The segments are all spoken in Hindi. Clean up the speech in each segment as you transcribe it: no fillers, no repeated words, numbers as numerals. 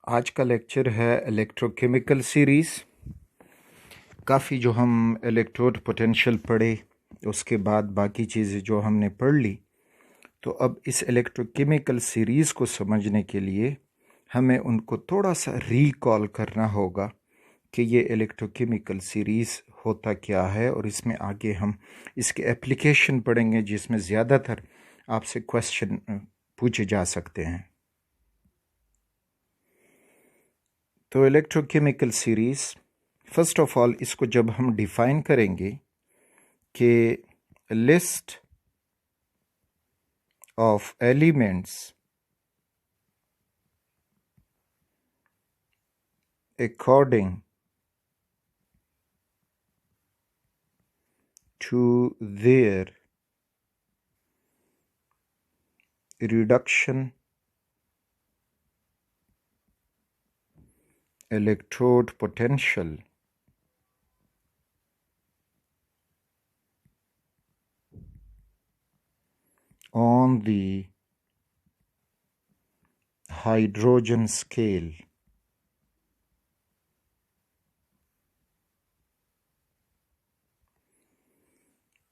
आज का लेक्चर है इलेक्ट्रोकेमिकल सीरीज़। काफ़ी जो हम इलेक्ट्रोड पोटेंशियल पढ़े उसके बाद बाकी चीज़ें जो हमने पढ़ ली, तो अब इस इलेक्ट्रोकेमिकल सीरीज़ को समझने के लिए हमें उनको थोड़ा सा रिकॉल करना होगा कि ये इलेक्ट्रोकेमिकल सीरीज़ होता क्या है, और इसमें आगे हम इसके एप्लीकेशन पढ़ेंगे जिसमें ज़्यादातर आपसे क्वेश्चन पूछे जा सकते हैं। तो electrochemical series, first of all इसको जब हम डिफ़ाइन करेंगे कि list of elements according to their reduction electrode potential on the hydrogen scale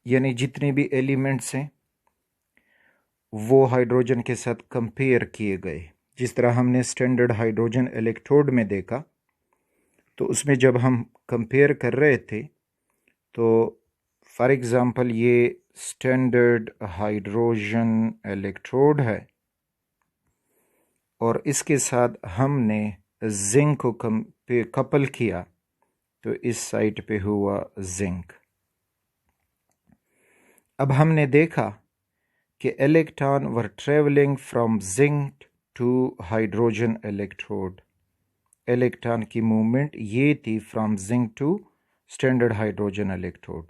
यानी जितने भी एलिमेंट्स हैं वो हाइड्रोजन के साथ कंपेयर किए गए। जिस तरह हमने स्टैंडर्ड हाइड्रोजन इलेक्ट्रोड में देखा, तो उसमें जब हम कंपेयर कर रहे थे तो फॉर एग्ज़ाम्पल ये स्टैंडर्ड हाइड्रोजन इलेक्ट्रोड है और इसके साथ हमने जिंक को कपल किया, तो इस साइड पे हुआ जिंक। अब हमने देखा कि electron were travelling from zinc to hydrogen electrode. Electron की मूवमेंट ये थी from zinc to standard hydrogen electrode,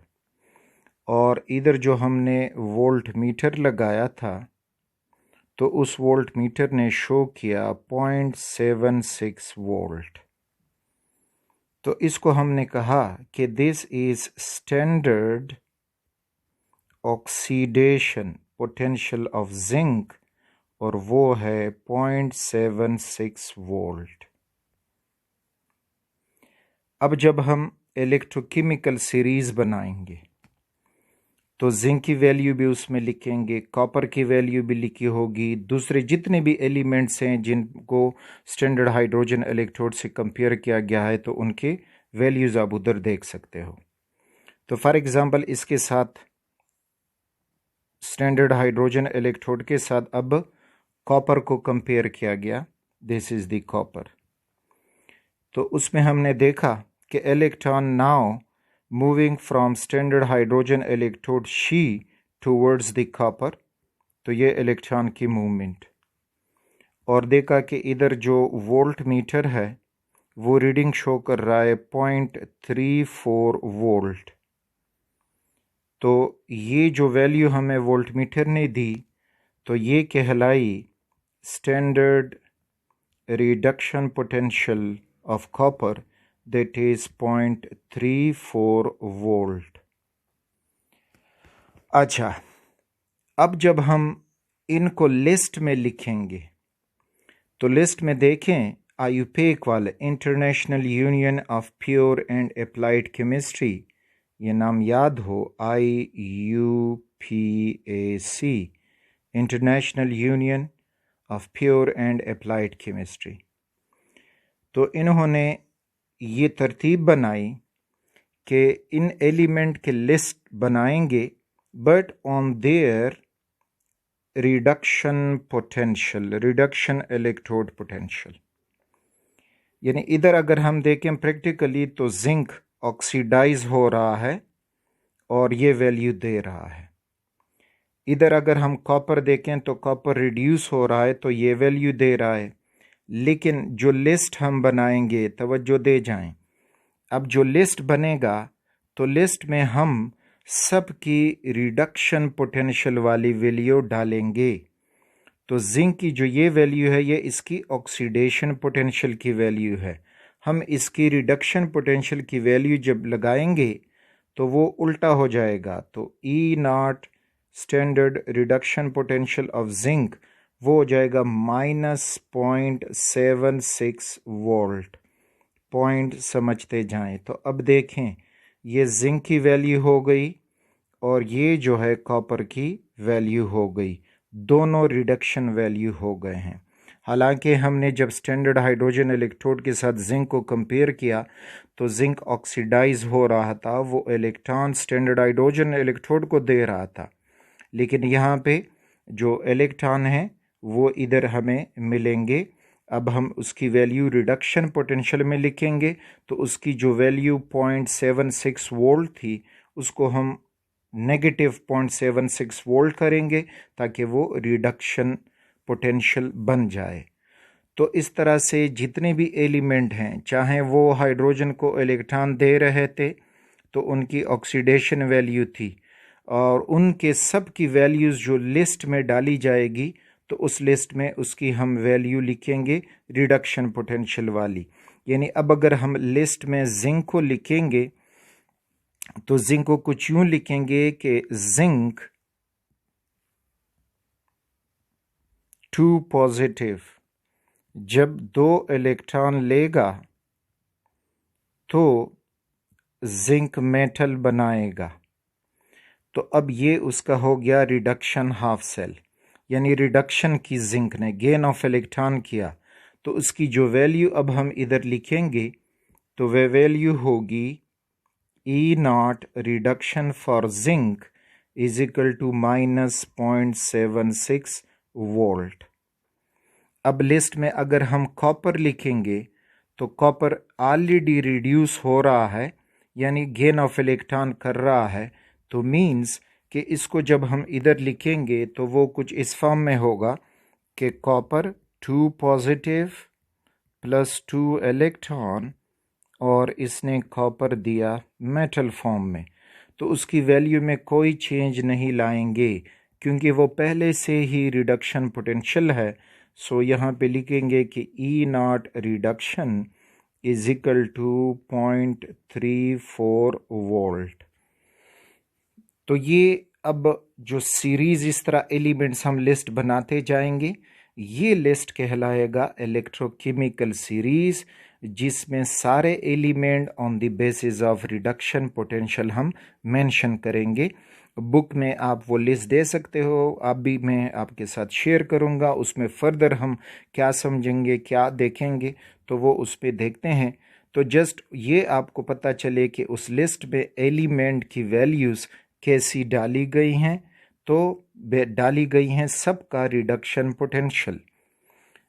और इधर जो हमने वोल्ट मीटर लगाया था तो उस वोल्ट मीटर ने शो किया 0.76 वोल्ट। तो इसको हमने कहा कि this is standard oxidation potential of zinc, और वो है 0.76 वोल्ट। अब जब हम इलेक्ट्रोकेमिकल सीरीज बनाएंगे तो जिंक की वैल्यू भी उसमें लिखेंगे, कॉपर की वैल्यू भी लिखी होगी, दूसरे जितने भी एलिमेंट्स हैं जिनको स्टैंडर्ड हाइड्रोजन इलेक्ट्रोड से कंपेयर किया गया है तो उनके वैल्यूज आप उधर देख सकते हो। तो फॉर एग्जांपल इसके साथ स्टैंडर्ड हाइड्रोजन इलेक्ट्रोड के साथ अब कॉपर को कंपेयर किया गया, दिस इज द कॉपर। तो उसमें हमने देखा कि electron now moving from standard hydrogen electrode she towards the copper, तो ये इलेक्ट्रॉन की मूवमेंट। और देखा कि इधर जो वोल्ट मीटर है वो रीडिंग शो कर रहा है 0.34 वोल्ट। तो ये जो वैल्यू हमें वोल्ट मीटर ने दी तो ये कहलाई standard reduction potential of copper, that is 0.34 volt. अच्छा, अब जब हम इनको लिस्ट में लिखेंगे तो लिस्ट में देखें आईयूपीएसी वाले international union of pure and applied chemistry, ये नाम याद हो, IUPAC, international union of pure and applied chemistry. तो इन्होंने ये तरतीब बनाई कि इन एलिमेंट के लिस्ट बनाएंगे but on their reduction potential, reduction electrode potential. यानी इधर अगर हम देखें प्रैक्टिकली तो जिंक ऑक्सीडाइज हो रहा है और ये वैल्यू दे रहा है। इधर अगर हम कॉपर देखें तो कॉपर रिड्यूस हो रहा है तो ये वैल्यू दे रहा है। लेकिन जो लिस्ट हम बनाएंगे, तवज्जो दे जाएं, अब जो लिस्ट बनेगा तो लिस्ट में हम सब की रिडक्शन पोटेंशियल वाली वैल्यू डालेंगे। तो जिंक की जो ये वैल्यू है ये इसकी ऑक्सीडेशन पोटेंशियल की वैल्यू है। हम इसकी रिडक्शन पोटेंशियल की वैल्यू जब लगाएंगे तो वो उल्टा हो जाएगा। तो E0 standard reduction potential of zinc वो हो जाएगा -0.76 वोल्ट। पॉइंट समझते जाएं। तो अब देखें, ये जिंक की वैल्यू हो गई और ये जो है कॉपर की वैल्यू हो गई, दोनों रिडक्शन वैल्यू हो गए हैं। हालांकि हमने जब स्टैंडर्ड हाइड्रोजन इलेक्ट्रोड के साथ जिंक को कंपेयर किया तो जिंक ऑक्सीडाइज हो रहा था, वो इलेक्ट्रॉन स्टैंडर्ड हाइड्रोजन इलेक्ट्रोड को दे रहा था, लेकिन यहाँ पे जो इलेक्ट्रॉन हैं वो इधर हमें मिलेंगे। अब हम उसकी वैल्यू रिडक्शन पोटेंशियल में लिखेंगे, तो उसकी जो वैल्यू 0.76 वोल्ट थी उसको हम नेगेटिव 0.76 वोल्ट करेंगे ताकि वो रिडक्शन पोटेंशियल बन जाए। तो इस तरह से जितने भी एलिमेंट हैं, चाहे वो हाइड्रोजन को इलेक्ट्रॉन दे रहे थे तो उनकी ऑक्सीडेशन वैल्यू थी, और उनके सब की वैल्यूज़ जो लिस्ट में डाली जाएगी तो उस लिस्ट में उसकी हम वैल्यू लिखेंगे रिडक्शन पोटेंशियल वाली। यानी अब अगर हम लिस्ट में जिंक को लिखेंगे तो जिंक को कुछ यूं लिखेंगे कि जिंक 2 पॉजिटिव जब 2 इलेक्ट्रॉन लेगा तो जिंक मेटल बनाएगा। तो अब ये उसका हो गया रिडक्शन हाफ सेल, यानी रिडक्शन की जिंक ने गेन ऑफ इलेक्ट्रॉन किया, तो उसकी जो वैल्यू अब हम इधर लिखेंगे तो वह वैल्यू होगी E0 reduction for zinc is equal to -0.76 volt. अब लिस्ट में अगर हम कॉपर लिखेंगे तो कॉपर ऑलरेडी रिड्यूस हो रहा है, यानी गेन ऑफ इलेक्ट्रॉन कर रहा है, तो मीन्स कि इसको जब हम इधर लिखेंगे तो वो कुछ इस फॉर्म में होगा कि कॉपर 2 पॉजिटिव प्लस 2 इलेक्ट्रॉन, और इसने कॉपर दिया मेटल फॉर्म में, तो उसकी वैल्यू में कोई चेंज नहीं लाएंगे क्योंकि वो पहले से ही रिडक्शन पोटेंशियल है। सो यहाँ पे लिखेंगे कि E0 reduction is equal to 0.34 volt. तो ये अब जो सीरीज इस तरह एलिमेंट्स हम लिस्ट बनाते जाएंगे, ये लिस्ट कहलाएगा इलेक्ट्रोकेमिकल सीरीज, जिसमें सारे element on the basis of reduction potential हम मेंशन करेंगे। बुक में आप वो लिस्ट दे सकते हो, आप भी मैं आपके साथ शेयर करूँगा, उसमें फर्दर हम क्या समझेंगे क्या देखेंगे तो वो उस पर देखते हैं। तो जस्ट ये आपको पता चले कि उस लिस्ट में एलिमेंट की वैल्यूज़ कैसी डाली गई हैं, तो डाली गई हैं सबका रिडक्शन पोटेंशियल।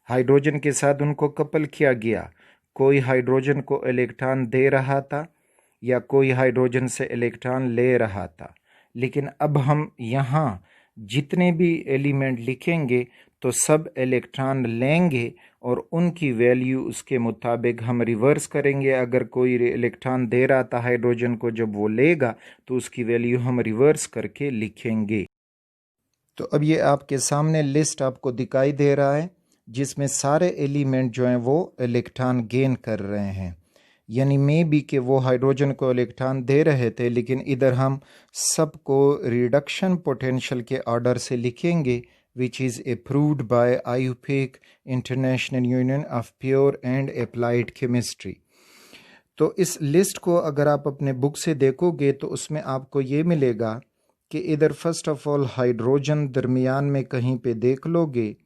हाइड्रोजन के साथ उनको कपल किया गया, कोई हाइड्रोजन को इलेक्ट्रॉन दे रहा था या कोई हाइड्रोजन से इलेक्ट्रॉन ले रहा था, लेकिन अब हम यहाँ जितने भी एलिमेंट लिखेंगे तो सब इलेक्ट्रॉन लेंगे और उनकी वैल्यू उसके मुताबिक हम रिवर्स करेंगे। अगर कोई इलेक्ट्रॉन दे रहा था हाइड्रोजन को, जब वो लेगा तो उसकी वैल्यू हम रिवर्स करके लिखेंगे। तो अब ये आपके सामने लिस्ट आपको दिखाई दे रहा है जिसमें सारे एलिमेंट जो हैं वो इलेक्ट्रॉन गेन कर रहे हैं, यानी मे बी कि वो हाइड्रोजन को इलेक्ट्रॉन दे रहे थे, लेकिन इधर हम सबको रिडक्शन पोटेंशियल के ऑर्डर से लिखेंगे, which is approved by IUPAC International Union of Pure and Applied Chemistry। तो इस लिस्ट को अगर आप अपने बुक से देखोगे तो उसमें आपको ये मिलेगा कि इधर फर्स्ट ऑफ ऑल हाइड्रोजन दरमियान में कहीं पे देख लोगे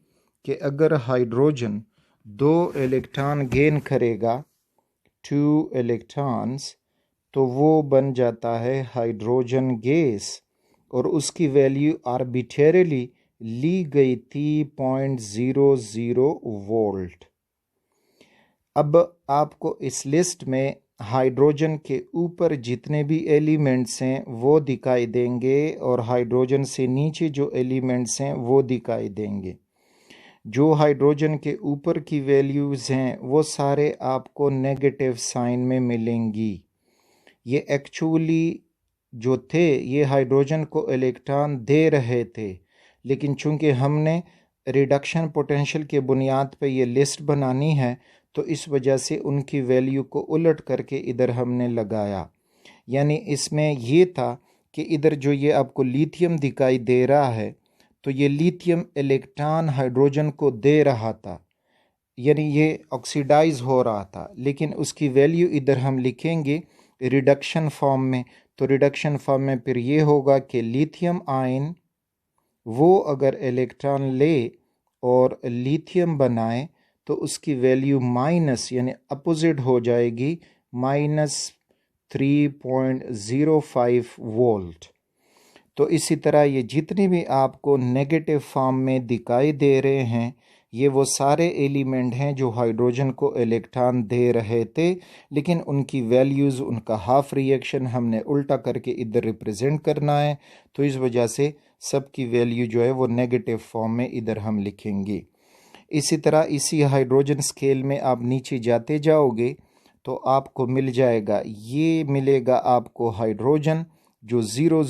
कि अगर हाइड्रोजन 2 इलेक्ट्रॉन गेन करेगा, 2 इलेक्ट्रॉन्स, तो वो बन जाता है हाइड्रोजन गैस, और उसकी वैल्यू आर्बिट्रेरीली ली गई थी 0.00 वोल्ट। अब आपको इस लिस्ट में हाइड्रोजन के ऊपर जितने भी एलिमेंट्स हैं वो दिखाई देंगे और हाइड्रोजन से नीचे जो एलिमेंट्स हैं वो दिखाई देंगे। जो हाइड्रोजन के ऊपर की वैल्यूज़ हैं वो सारे आपको नेगेटिव साइन में मिलेंगी। ये एक्चुअली जो थे ये हाइड्रोजन को इलेक्ट्रॉन दे रहे थे, लेकिन चूंकि हमने रिडक्शन पोटेंशियल के बुनियाद पे ये लिस्ट बनानी है तो इस वजह से उनकी वैल्यू को उलट करके इधर हमने लगाया। यानी इसमें ये था कि इधर जो ये आपको लिथियम दिखाई दे रहा है तो ये लिथियम इलेक्ट्रॉन हाइड्रोजन को दे रहा था, यानी ये ऑक्सीडाइज हो रहा था, लेकिन उसकी वैल्यू इधर हम लिखेंगे रिडक्शन फॉर्म में। तो रिडक्शन फॉर्म में फिर ये होगा कि लिथियम आयन वो अगर इलेक्ट्रॉन ले और लिथियम बनाए तो उसकी वैल्यू माइनस यानी अपोजिट हो जाएगी, -3.05 वोल्ट। तो इसी तरह ये जितने भी आपको नेगेटिव फॉर्म में दिखाई दे रहे हैं, ये वो सारे एलिमेंट हैं जो हाइड्रोजन को इलेक्ट्रॉन दे रहे थे, लेकिन उनकी वैल्यूज़, उनका हाफ रिएक्शन हमने उल्टा करके इधर रिप्रेजेंट करना है, तो इस वजह से सबकी वैल्यू जो है वो नेगेटिव फॉर्म में इधर हम लिखेंगे। इसी तरह इसी हाइड्रोजन स्केल में आप नीचे जाते जाओगे तो आपको मिल जाएगा, ये मिलेगा आपको हाइड्रोजन जो 0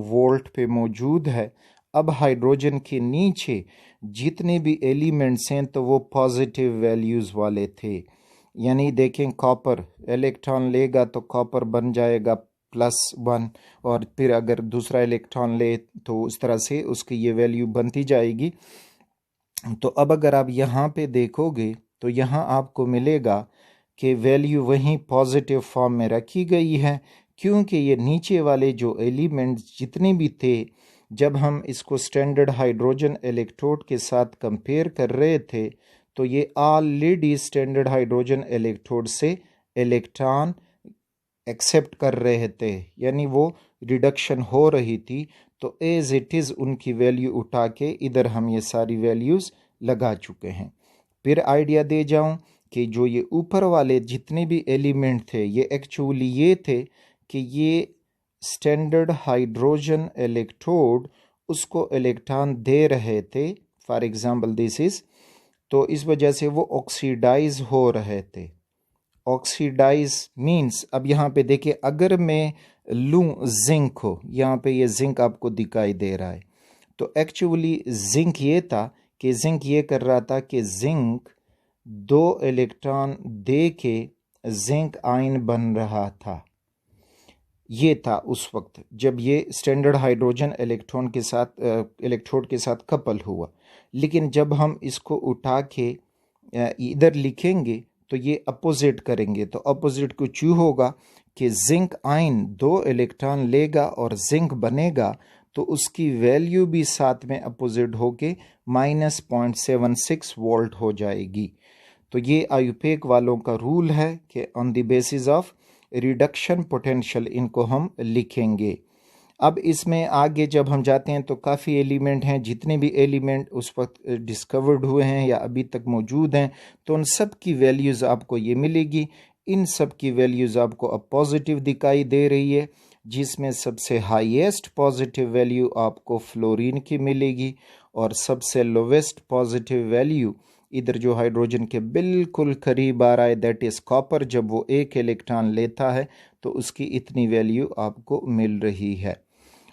वोल्ट पे मौजूद है। अब हाइड्रोजन के नीचे जितने भी एलिमेंट्स हैं तो वो पॉजिटिव वैल्यूज़ वाले थे, यानी देखें कॉपर इलेक्ट्रॉन लेगा तो कॉपर बन जाएगा +1, और फिर अगर दूसरा इलेक्ट्रॉन ले तो उस तरह से उसकी ये वैल्यू बनती जाएगी। तो अब अगर आप यहाँ पे देखोगे तो यहाँ आपको मिलेगा कि वैल्यू वहीं पॉजिटिव फॉर्म में रखी गई है, क्योंकि ये नीचे वाले जो एलिमेंट्स जितने भी थे, जब हम इसको स्टैंडर्ड हाइड्रोजन इलेक्ट्रोड के साथ कंपेयर कर रहे थे तो ये ऑलरेडी स्टैंडर्ड हाइड्रोजन इलेक्ट्रोड से इलेक्ट्रॉन एक्सेप्ट कर रहे थे, यानी वो रिडक्शन हो रही थी। तो एज इट इज़ उनकी वैल्यू उठा के इधर हम ये सारी वैल्यूज़ लगा चुके हैं। फिर आइडिया दे जाऊं कि जो ये ऊपर वाले जितने भी एलिमेंट थे, ये एक्चुअली ये थे कि ये स्टैंडर्ड हाइड्रोजन इलेक्ट्रोड उसको इलेक्ट्रॉन दे रहे थे, फॉर एग्जांपल दिस इज, तो इस वजह से वो ऑक्सीडाइज हो रहे थे। ऑक्सीडाइज मीन्स, अब यहाँ पे देखिए, अगर मैं लूँ जिंक हो, यहाँ पे ये जिंक आपको दिखाई दे रहा है, तो एक्चुअली जिंक ये था कि जिंक ये कर रहा था कि जिंक 2 इलेक्ट्रॉन दे के जिंक आयन बन रहा था। ये था उस वक्त जब ये स्टैंडर्ड हाइड्रोजन इलेक्ट्रोड के साथ कपल हुआ। लेकिन जब हम इसको उठा के इधर लिखेंगे तो ये अपोजिट करेंगे, तो अपोजिट कुछ यूँ होगा कि जिंक आयन 2 इलेक्ट्रॉन लेगा और जिंक बनेगा, तो उसकी वैल्यू भी साथ में अपोजिट होके -0.76 वोल्ट हो जाएगी। तो ये आयुपेक वालों का रूल है कि on the basis of reduction potential इनको हम लिखेंगे। अब इसमें आगे जब हम जाते हैं तो काफ़ी एलिमेंट हैं, जितने भी एलिमेंट उस वक्त डिस्कवर्ड हुए हैं या अभी तक मौजूद हैं, तो उन सब की वैल्यूज़ आपको ये मिलेगी। इन सब की वैल्यूज़ आपको अब पॉजिटिव दिखाई दे रही है, जिसमें सबसे हाईएस्ट पॉजिटिव वैल्यू आपको फ्लोरीन की मिलेगी और सबसे लोवेस्ट पॉजिटिव वैल्यू इधर जो हाइड्रोजन के बिल्कुल करीब आ रहा है, दैट इज़ कॉपर। जब वो 1 इलेक्ट्रॉन लेता है तो उसकी इतनी वैल्यू आपको मिल रही है।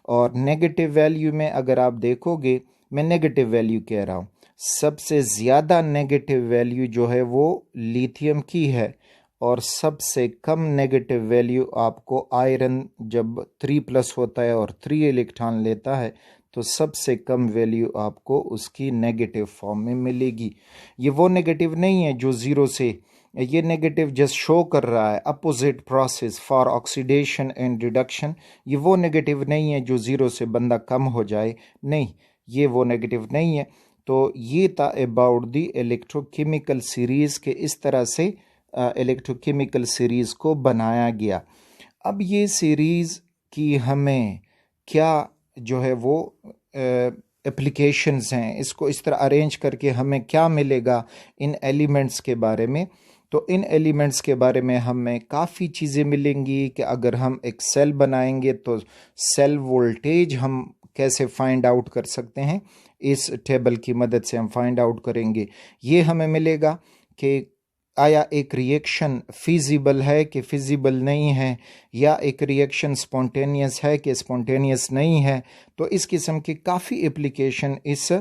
और नेगेटिव वैल्यू में अगर आप देखोगे, मैं नेगेटिव वैल्यू कह रहा हूँ, सबसे ज़्यादा नेगेटिव वैल्यू जो है वो लिथियम की है, और सबसे कम नेगेटिव वैल्यू आपको आयरन जब 3+ होता है और 3 इलेक्ट्रॉन लेता है तो सबसे कम वैल्यू आपको उसकी नेगेटिव फॉर्म में मिलेगी। ये वो नेगेटिव नहीं है जो 0 से, ये नेगेटिव जस्ट शो कर रहा है opposite process for oxidation and reduction. ये वो नेगेटिव नहीं है जो 0 से बंदा कम हो जाए, नहीं, ये वो नेगेटिव नहीं है। तो ये था अबाउट द इलेक्ट्रोकेमिकल सीरीज़ के इस तरह से इलेक्ट्रोकेमिकल सीरीज़ को बनाया गया। अब ये सीरीज़ की हमें क्या जो है वो एप्लीकेशंस हैं, इसको इस तरह अरेंज करके हमें क्या मिलेगा इन एलिमेंट्स के बारे में। तो इन एलिमेंट्स के बारे में हमें काफ़ी चीज़ें मिलेंगी कि अगर हम एक सेल बनाएंगे तो सेल वोल्टेज हम कैसे फाइंड आउट कर सकते हैं, इस टेबल की मदद से हम फाइंड आउट करेंगे। ये हमें मिलेगा कि आया एक रिएक्शन फिजिबल है कि फिजिबल नहीं है, या एक रिएक्शन स्पॉन्टेनियस है कि स्पॉन्टेनियस नहीं है। तो इस किस्म की काफ़ी एप्लीकेशन इस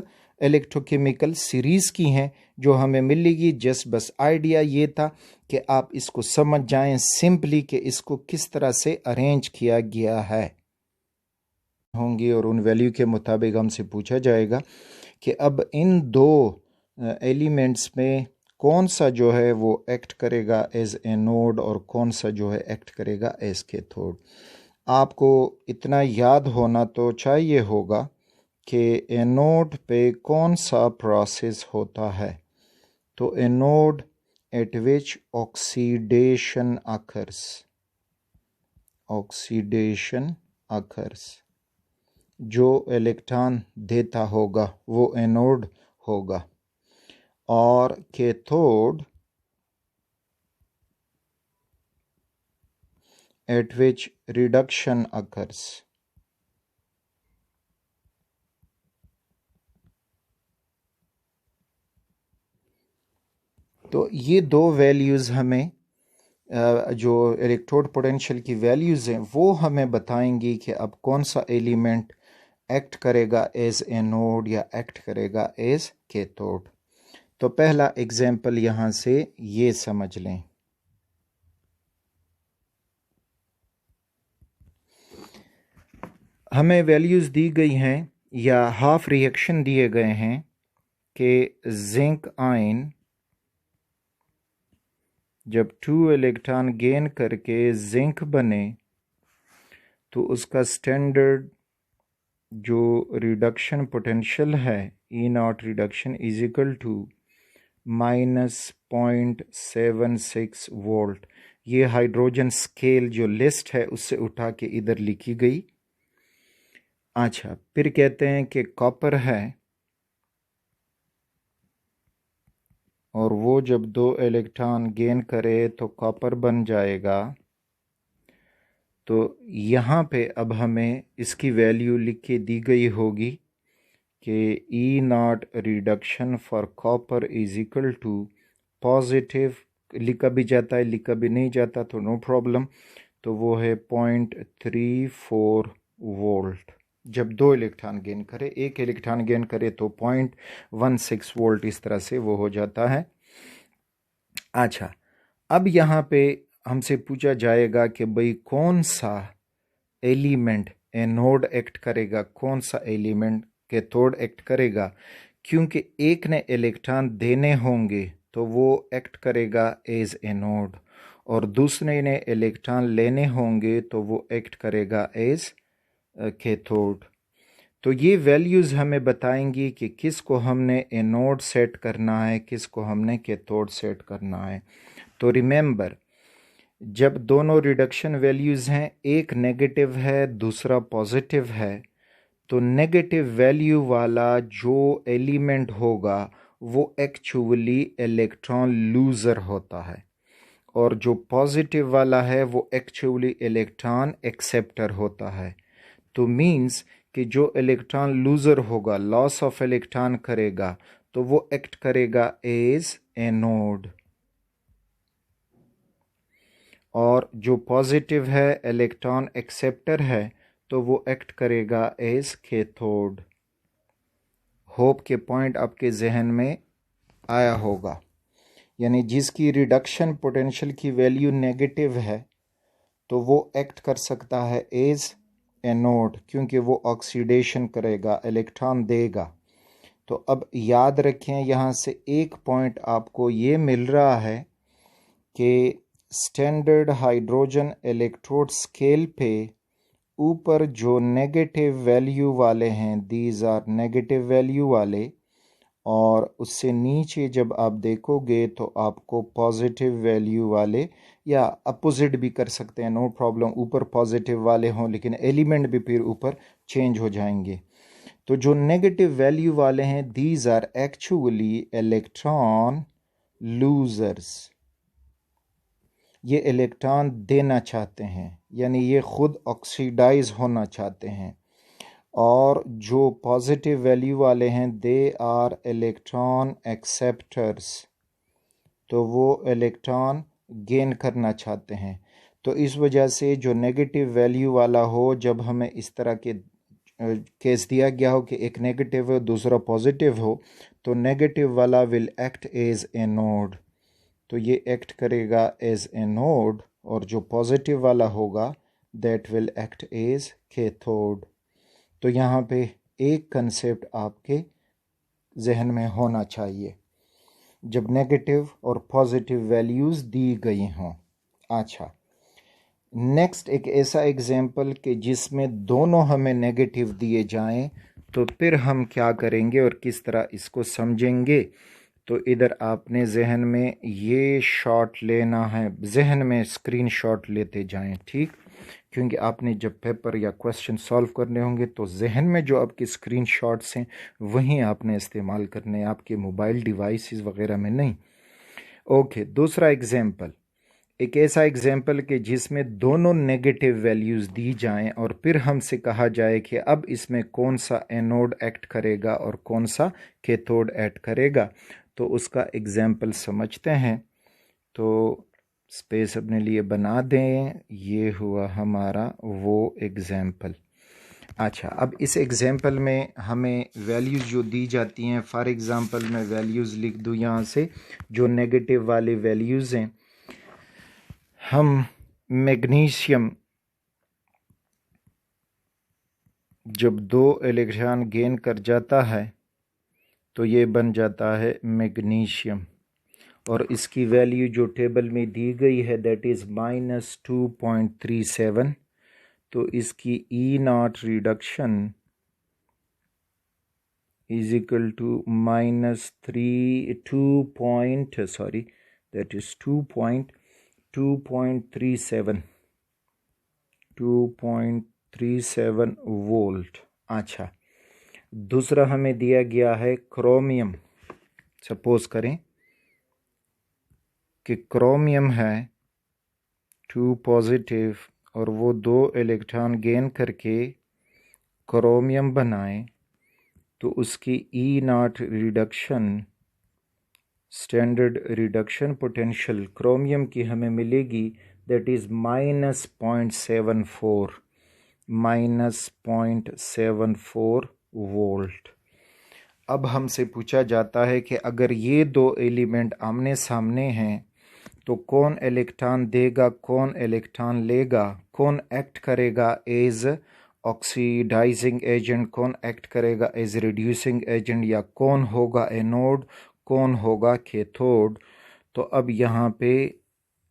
इलेक्ट्रोकेमिकल सीरीज़ की हैं जो हमें मिलेगी। जस्ट बस आइडिया ये था कि आप इसको समझ जाएं सिंपली कि इसको किस तरह से अरेंज किया गया है। होंगी और उन वैल्यू के मुताबिक हमसे पूछा जाएगा कि अब इन दो एलिमेंट्स में कौन सा जो है वो एक्ट करेगा एज ए नोड और कौन सा जो है एक्ट करेगा एज कैथोड। आपको इतना याद होना तो चाहिए होगा कि एनोड पे कौन सा प्रोसेस होता है। तो एनोड एट विच ऑक्सीडेशन अकर्स, जो इलेक्ट्रॉन देता होगा वो एनोड होगा, और cathode at which reduction occurs। तो ये दो वैल्यूज़ हमें जो इलेक्ट्रोड पोटेंशियल की वैल्यूज़ हैं वो हमें बताएंगी कि अब कौन सा एलिमेंट एक्ट करेगा एज एनोड या एक्ट करेगा एज कैथोड। तो पहला एग्जाम्पल यहाँ से ये समझ लें। हमें वैल्यूज़ दी गई हैं या हाफ रिएक्शन दिए गए हैं कि जिंक आयन जब 2 इलेक्ट्रॉन गेन करके जिंक बने तो उसका स्टैंडर्ड जो रिडक्शन पोटेंशियल है E0 reduction is equal to -0.76 volt. ये हाइड्रोजन स्केल जो लिस्ट है उससे उठा के इधर लिखी गई। अच्छा, फिर कहते हैं कि कॉपर है और वो जब 2 इलेक्ट्रॉन गेन करे तो कॉपर बन जाएगा। तो यहाँ पे अब हमें इसकी वैल्यू लिख के दी गई होगी कि E0 reduction for copper is equal to positive, लिखा भी जाता है लिखा भी नहीं जाता तो नो प्रॉब्लम, तो वो है 0.34 वोल्ट। जब 2 इलेक्ट्रॉन गेन करे, 1 इलेक्ट्रॉन गेन करे तो 0.16 वोल्ट, इस तरह से वो हो जाता है। अच्छा, अब यहाँ पे हमसे पूछा जाएगा कि भाई कौन सा एलिमेंट एनोड एक्ट करेगा, कौन सा एलिमेंट कैथोड एक्ट करेगा। क्योंकि एक ने इलेक्ट्रॉन देने होंगे तो वो एक्ट करेगा एज एनोड, और दूसरे ने इलेक्ट्रॉन लेने होंगे तो वो एक्ट करेगा एज कैथोड। तो ये वैल्यूज़ हमें बताएंगी कि किस को हमने एनोड सेट करना है, किस को हमने कैथोड सेट करना है। तो रिमेंबर, जब दोनों रिडक्शन वैल्यूज़ हैं, एक नेगेटिव है दूसरा पॉजिटिव है, तो नेगेटिव वैल्यू वाला जो एलिमेंट होगा वो एक्चुअली इलेक्ट्रॉन लूज़र होता है, और जो पॉजिटिव वाला है वो एक्चुअली इलेक्ट्रॉन एक्सेप्टर होता है। तो मीन्स कि जो इलेक्ट्रॉन लूज़र होगा, लॉस ऑफ इलेक्ट्रॉन करेगा, तो वो एक्ट करेगा एज एनोड, और जो पॉजिटिव है इलेक्ट्रॉन एक्सेप्टर है तो वो एक्ट करेगा एज कैथोड। होप के पॉइंट आपके जहन में आया होगा। यानी जिसकी रिडक्शन पोटेंशियल की वैल्यू नेगेटिव है तो वो एक्ट कर सकता है एज एनोड, क्योंकि वो ऑक्सीडेशन करेगा, इलेक्ट्रॉन देगा। तो अब याद रखें, यहाँ से एक पॉइंट आपको ये मिल रहा है कि स्टैंडर्ड हाइड्रोजन इलेक्ट्रोड स्केल पे ऊपर जो नेगेटिव वैल्यू वाले हैं, दीज आर नेगेटिव वैल्यू वाले, और उससे नीचे जब आप देखोगे तो आपको पॉजिटिव वैल्यू वाले, या अपोजिट भी कर सकते हैं, नो प्रॉब्लम, ऊपर पॉजिटिव वाले हों लेकिन एलिमेंट भी फिर ऊपर चेंज हो जाएंगे। तो जो नेगेटिव वैल्यू वाले हैं, these are actually electron losers. ये इलेक्ट्रॉन देना चाहते हैं, यानी ये खुद ऑक्सीडाइज होना चाहते हैं। और जो पॉजिटिव वैल्यू वाले हैं, दे आर इलेक्ट्रॉन एक्सेप्टर्स, तो वो इलेक्ट्रॉन गेन करना चाहते हैं। तो इस वजह से जो नेगेटिव वैल्यू वाला हो, जब हमें इस तरह के केस दिया गया हो कि एक नेगेटिव हो दूसरा पॉजिटिव हो, तो नेगेटिव वाला विल एक्ट एज एनोड, तो ये एक्ट करेगा एज एनोड, और जो पॉजिटिव वाला होगा that will act as cathode. तो यहाँ पे एक कंसेप्ट आपके जहन में होना चाहिए जब नेगेटिव और पॉजिटिव वैल्यूज़ दी गई हों। अच्छा, नेक्स्ट एक ऐसा एग्जाम्पल कि जिसमें दोनों हमें नेगेटिव दिए जाएं, तो फिर हम क्या करेंगे और किस तरह इसको समझेंगे। तो इधर आपने जहन में ये शॉट लेना है, जहन में स्क्रीन शॉट लेते जाएं, ठीक, क्योंकि आपने जब पेपर या क्वेश्चन सॉल्व करने होंगे तो जहन में जो आपके स्क्रीन शॉट्स हैं वहीं आपने इस्तेमाल करने, आपके मोबाइल डिवाइसेस वगैरह में नहीं। ओके, दूसरा एग्जाम्पल, एक ऐसा एग्जाम्पल कि जिसमें दोनों नेगेटिव वैल्यूज़ दी जाएं और फिर हमसे कहा जाए कि अब इसमें कौन सा एनोड एक्ट करेगा और कौन सा कैथोड एक्ट करेगा। तो उसका एग्जाम्पल समझते हैं। तो स्पेस अपने लिए बना दें, ये हुआ हमारा वो एग्जाम्पल। अच्छा, अब इस एग्जाम्पल में हमें वैल्यूज़ जो दी जाती हैं, फॉर एग्ज़ाम्पल मैं वैल्यूज़ लिख दूँ यहाँ से, जो नेगेटिव वाले वैल्यूज़ हैं। हम मैग्नीशियम जब 2 इलेक्ट्रॉन गेन कर जाता है तो ये बन जाता है मैग्नीशियम, और इसकी वैल्यू जो टेबल में दी गई है दैट इज़ -2.37। तो इसकी E0 reduction is equal to -2.37 volt. अच्छा, दूसरा हमें दिया गया है क्रोमियम। सपोज करें कि क्रोमियम है 2 पॉजिटिव और वो 2 इलेक्ट्रॉन गेन करके क्रोमियम बनाए, तो उसकी E0 reduction, standard reduction potential chromium की हमें मिलेगी दैट इज़ -0.74 वोल्ट। अब हमसे पूछा जाता है कि अगर ये 2 एलिमेंट आमने सामने हैं तो कौन इलेक्ट्रॉन देगा, कौन इलेक्ट्रॉन लेगा, कौन एक्ट करेगा एज ऑक्सीडाइजिंग एजेंट, कौन एक्ट करेगा एज रिड्यूसिंग एजेंट, या कौन होगा एनोड, कौन होगा कैथोड। तो अब यहाँ पे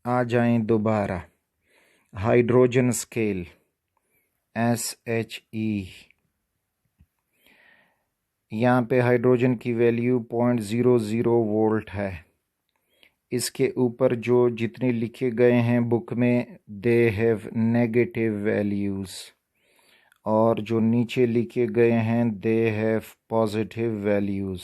आ जाएं दोबारा, हाइड्रोजन स्केल SHE, यहाँ पे हाइड्रोजन की वैल्यू 0.00 वोल्ट है। इसके ऊपर जो जितने लिखे गए हैं बुक में दे हैव नेगेटिव वैल्यूज़, और जो नीचे लिखे गए हैं दे हैव पॉजिटिव वैल्यूज़।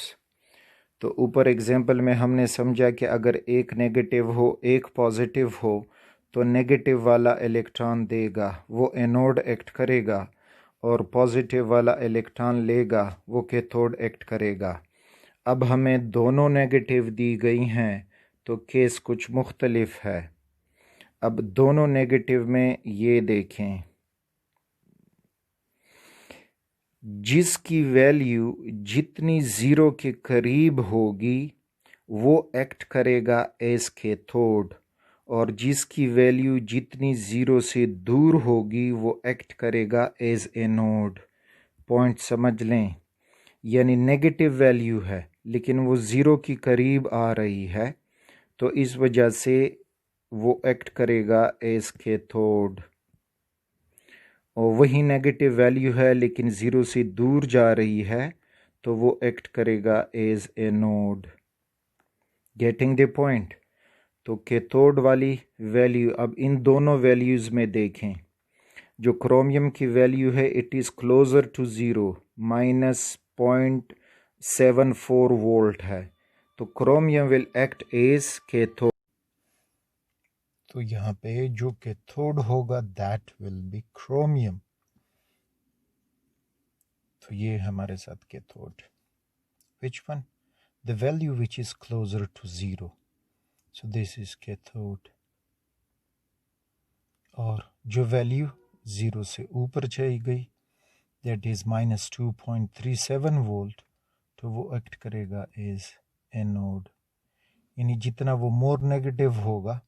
तो ऊपर एग्जाम्पल में हमने समझा कि अगर एक नेगेटिव हो एक पॉजिटिव हो तो नेगेटिव वाला इलेक्ट्रॉन देगा, वो एनोड एक्ट करेगा, और पॉजिटिव वाला इलेक्ट्रॉन लेगा, वो कैथोड एक्ट करेगा। अब हमें दोनों नेगेटिव दी गई हैं तो केस कुछ मुख्तलिफ है। अब दोनों नेगेटिव में ये देखें, जिसकी वैल्यू जितनी ज़ीरो के करीब होगी वो एक्ट करेगा एज कैथोड, और जिसकी वैल्यू जितनी ज़ीरो से दूर होगी वो एक्ट करेगा एज एनोड। पॉइंट समझ लें, यानी नेगेटिव वैल्यू है लेकिन वो ज़ीरो की करीब आ रही है, तो इस वजह से वो एक्ट करेगा एज कैथोड। और वही नेगेटिव वैल्यू है लेकिन ज़ीरो से दूर जा रही है तो वो एक्ट करेगा as anode. Getting the point. तो कैथोड वाली वैल्यू, अब इन दोनों वैल्यूज़ में देखें, जो क्रोमियम की वैल्यू है it is closer to zero, -0.74 volt है, तो chromium will act as cathode. तो यहाँ पे जो कैथोड होगा दैट विल बी क्रोमियम। तो ये हमारे साथ cathode, which one, the value which is closer to zero, so this is cathode. और जो वैल्यू ज़ीरो से ऊपर चली गई दैट इज़ -2.37 वोल्ट, तो वो एक्ट करेगा एज एनोड। यानी जितना वो मोर नेगेटिव होगा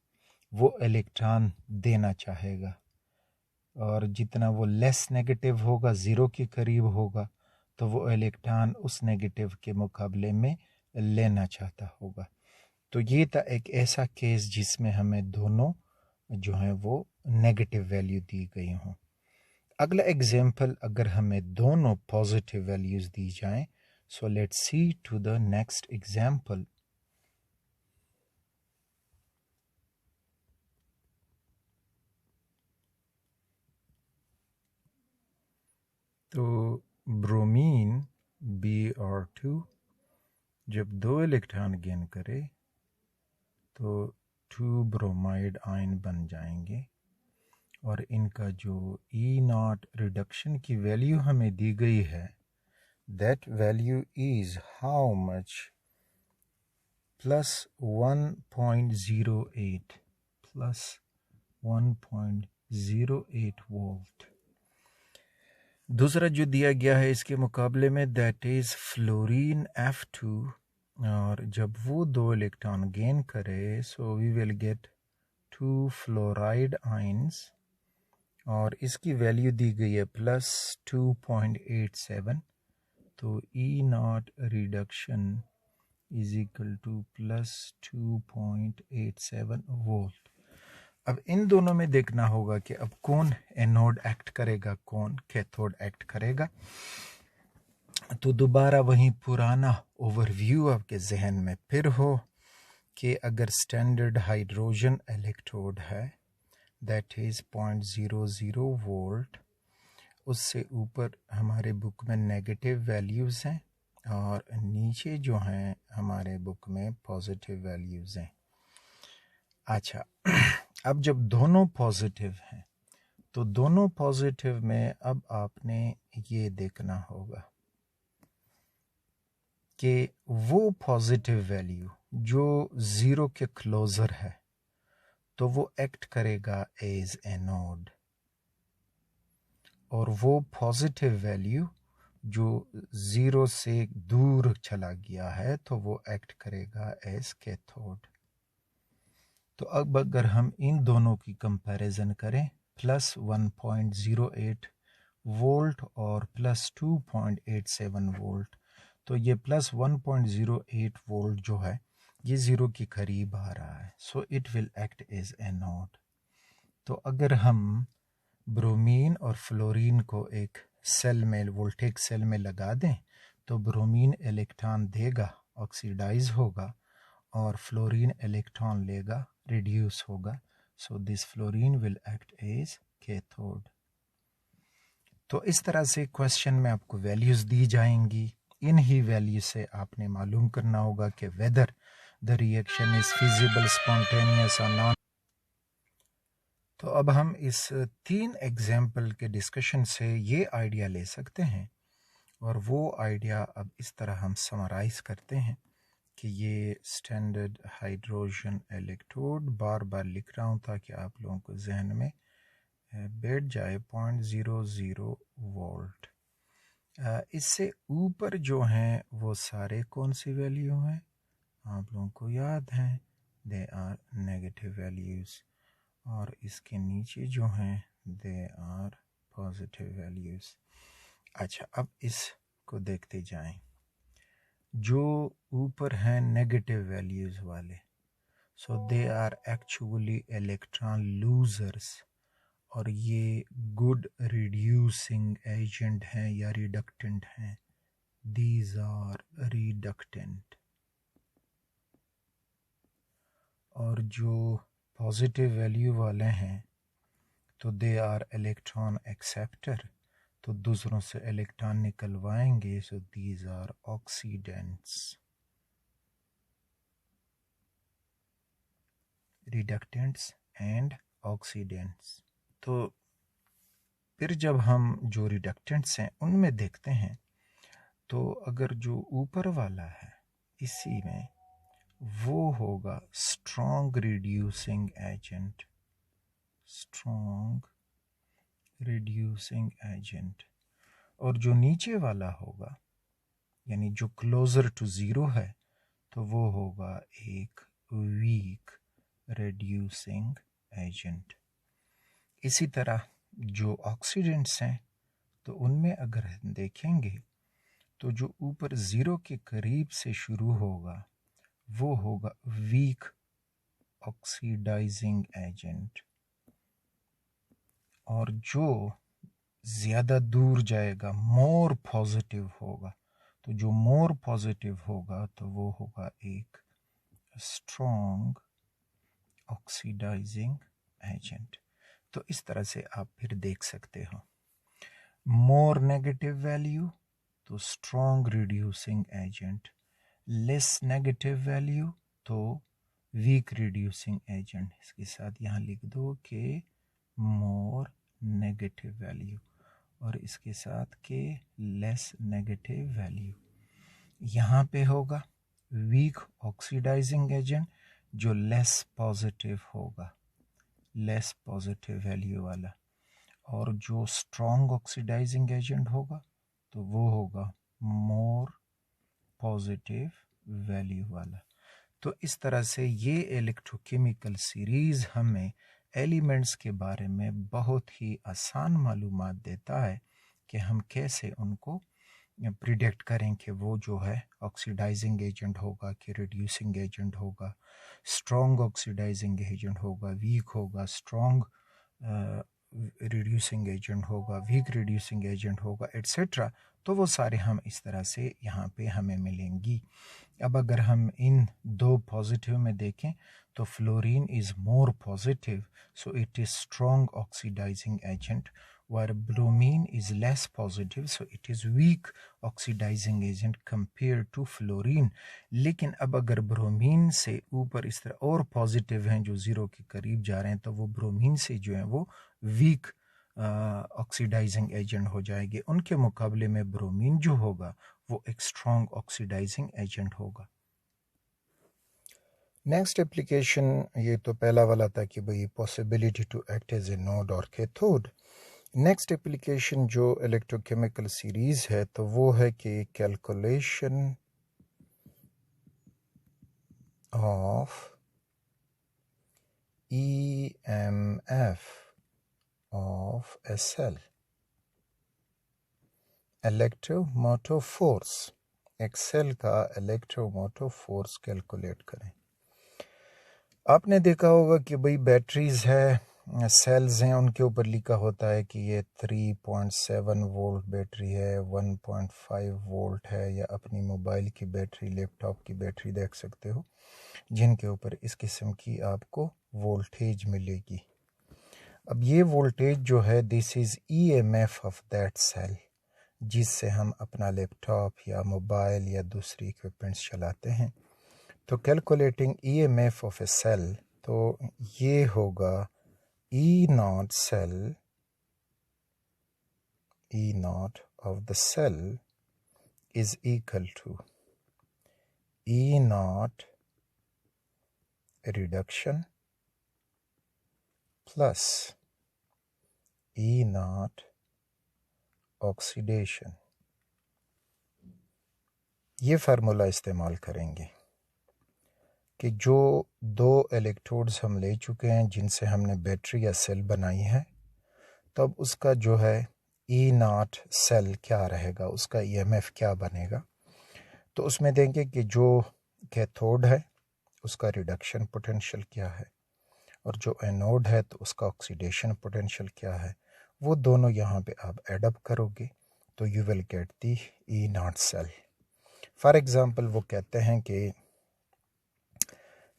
वो इलेक्ट्रॉन देना चाहेगा, और जितना वो लेस नेगेटिव होगा, ज़ीरो के करीब होगा, तो वो इलेक्ट्रॉन उस नेगेटिव के मुकाबले में लेना चाहता होगा। तो ये था एक ऐसा केस जिसमें हमें दोनों जो हैं वो नेगेटिव वैल्यू दी गई हों। अगला एग्जाम्पल, अगर हमें दोनों पॉजिटिव वैल्यूज़ दी जाएं, so let's see to the next example. तो ब्रोमीन Br2 जब 2 इलेक्ट्रॉन गेन करे तो 2 ब्रोमाइड आयन बन जाएंगे, और इनका जो E0 रिडक्शन की वैल्यू हमें दी गई है, that value is how much, plus 1.08 plus 1.08 volt. दूसरा जो दिया गया है इसके मुकाबले में, दैट इज फ्लोरीन F2, और जब वो 2 इलेक्ट्रॉन गेन करे so we will get 2 fluoride ions, और इसकी वैल्यू दी गई है प्लस 2.87। तो E0 reduction is equal two plus 2.87 volt. अब इन दोनों में देखना होगा कि अब कौन एनोड एक्ट करेगा, कौन कैथोड एक्ट करेगा। तो दोबारा वही पुराना ओवरव्यू आपके जहन में फिर हो कि अगर स्टैंडर्ड हाइड्रोजन इलेक्ट्रोड है, दैट इज़ 0.00 वोल्ट, उससे ऊपर हमारे बुक में नेगेटिव वैल्यूज़ हैं और नीचे जो हैं हमारे बुक में पॉजिटिव वैल्यूज़ हैं। अच्छा, अब जब दोनों पॉजिटिव हैं तो दोनों पॉजिटिव में अब आपने ये देखना होगा कि वो पॉजिटिव वैल्यू जो ज़ीरो के क्लोज़र है तो वो एक्ट करेगा एज एनोड, और वो पॉजिटिव वैल्यू जो ज़ीरो से दूर चला गया है तो वो एक्ट करेगा एज कैथोड। तो अब अगर हम इन दोनों की कंपैरिजन करें, प्लस 1.08 वोल्ट और प्लस 2.87 वोल्ट, तो ये प्लस 1.08 वोल्ट जो है ये ज़ीरो के करीब आ रहा है, so it will act as anode. तो अगर हम ब्रोमीन और फ्लोरीन को एक सेल में, वोल्टेज सेल में लगा दें, तो ब्रोमीन इलेक्ट्रॉन देगा, ऑक्सीडाइज होगा, और फ्लोरीन इलेक्ट्रॉन लेगा, रिड्यूस होगा। So this fluorine will act as cathode. तो इस तरह से क्वेश्चन में आपको वैल्यूज़ दी जाएंगी, इन ही वैल्यू से आपने मालूम करना होगा कि whether the reaction is feasible, spontaneous और नॉन। तो अब हम इस 3 एग्जाम्पल के डिस्कशन से ये आइडिया ले सकते हैं, और वो आइडिया अब इस तरह हम समराइज करते हैं कि ये स्टैंडर्ड हाइड्रोजन इलेक्ट्रोड, बार बार लिख रहा हूँ ताकि आप लोगों को जहन में बैठ जाए, 0.00 वोल्ट। इससे ऊपर जो हैं वो सारे कौन सी वैल्यू हैं आप लोगों को याद हैं, दे आर नेगेटिव वैल्यूज़, और इसके नीचे जो हैं दे आर पॉजिटिव वैल्यूज़। अच्छा, अब इसको देखते जाएं। जो ऊपर हैं नेगेटिव वैल्यूज़ वाले, so they are actually electron losers, और ये गुड रिड्यूसिंग एजेंट हैं या रिडक्टेंट हैं, दीज आर रिडक्टेंट। और जो पॉजिटिव वैल्यू वाले हैं तो दे आर इलेक्ट्रॉन एक्सेप्टर, तो दूसरों से इलेक्ट्रॉन निकलवाएंगे, so these are oxidants, reductants and oxidants. तो फिर जब हम जो रिडक्टेंट्स हैं उनमें देखते हैं, तो अगर जो ऊपर वाला है इसी में वो होगा strong reducing agent, strong reducing agent, और जो नीचे वाला होगा यानी जो क्लोजर टू ज़ीरो है तो वो होगा एक वीक रिड्यूसिंग एजेंट। इसी तरह जो ऑक्सीडेंट्स हैं तो उनमें अगर हम देखेंगे तो जो ऊपर 0 के करीब से शुरू होगा वो होगा वीक ऑक्सीडाइजिंग एजेंट, और जो ज़्यादा दूर जाएगा मोर पॉजिटिव होगा। तो जो मोर पॉजिटिव होगा तो वो होगा एक स्ट्रॉन्ग ऑक्सीडाइजिंग एजेंट। तो इस तरह से आप फिर देख सकते हो, मोर नेगेटिव वैल्यू तो strong reducing agent, less negative value तो वीक रिड्यूसिंग एजेंट। इसके साथ यहाँ लिख दो कि मोर नेगेटिव वैल्यू, और इसके साथ के लेस नेगेटिव वैल्यू। यहाँ पे होगा वीक ऑक्सीडाइजिंग एजेंट जो लेस पॉजिटिव होगा, लेस पॉजिटिव वैल्यू वाला, और जो स्ट्रॉन्ग ऑक्सीडाइजिंग एजेंट होगा तो वो होगा मोर पॉजिटिव वैल्यू वाला। तो इस तरह से ये इलेक्ट्रोकेमिकल सीरीज़ हमें एलिमेंट्स के बारे में बहुत ही आसान मालूमात देता है कि हम कैसे उनको प्रिडिक्ट करें कि वो जो है ऑक्सीडाइजिंग एजेंट होगा कि रिड्यूसिंग एजेंट होगा, स्ट्रॉन्ग ऑक्सीडाइजिंग एजेंट होगा, वीक होगा, स्ट्रॉन्ग रिड्यूसिंग एजेंट होगा, वीक रिड्यूसिंग एजेंट होगा, एट्सेट्रा। तो वो सारे हम इस तरह से यहाँ पे हमें मिलेंगी। अब अगर हम इन दो पॉजिटिव में देखें तो fluorine is more positive, so it is strong oxidising agent, where bromine is less positive, so it is weak oxidizing agent compared to fluorine। लेकिन अब अगर ब्रोमीन से ऊपर इस तरह और पॉजिटिव हैं जो 0 के करीब जा रहे हैं तो वो ब्रोमीन से जो है वो वीक ऑक्सीडाइजिंग एजेंट हो जाएंगे, उनके मुकाबले में ब्रोमीन जो होगा वो एक स्ट्रॉन्ग ऑक्सीडाइजिंग एजेंट होगा। नेक्स्ट एप्लीकेशन, ये तो पहला वाला था कि भाई possibility to act as anode और कैथोड। नेक्स्ट एप्लीकेशन जो इलेक्ट्रोकेमिकल सीरीज है तो वो है कि calculation of EMF of a cell, electromotive force, एक सेल का इलेक्ट्रोमोटिव फोर्स कैलकुलेट करें। आपने देखा होगा कि भाई बैटरीज है, सेल्स हैं, उनके ऊपर लिखा होता है कि ये 3.7 वोल्ट बैटरी है, 1.5 वोल्ट है, या अपनी मोबाइल की बैटरी, लैपटॉप की बैटरी देख सकते हो जिनके ऊपर इस किस्म की आपको वोल्टेज मिलेगी। अब ये वोल्टेज जो है this is EMF of that cell, जिससे हम अपना लैपटॉप या मोबाइल या दूसरी इक्विपमेंट्स चलाते हैं। तो calculating EMF of a cell, तो ये होगा E naught cell, E naught of the cell is equal to E naught reduction plus E naught oxidation। ये फार्मूला इस्तेमाल करेंगे कि जो दो इलेक्ट्रोड्स हम ले चुके हैं जिनसे हमने बैटरी या सेल बनाई है, तब उसका जो है E naught सेल क्या रहेगा, उसका EMF क्या बनेगा। तो उसमें देंगे कि जो कैथोड है उसका रिडक्शन पोटेंशियल क्या है, और जो एनोड है तो उसका ऑक्सीडेशन पोटेंशियल क्या है। वो दोनों यहाँ पे आप एडअप करोगे तो you will get the E naught cell. For example वो कहते हैं कि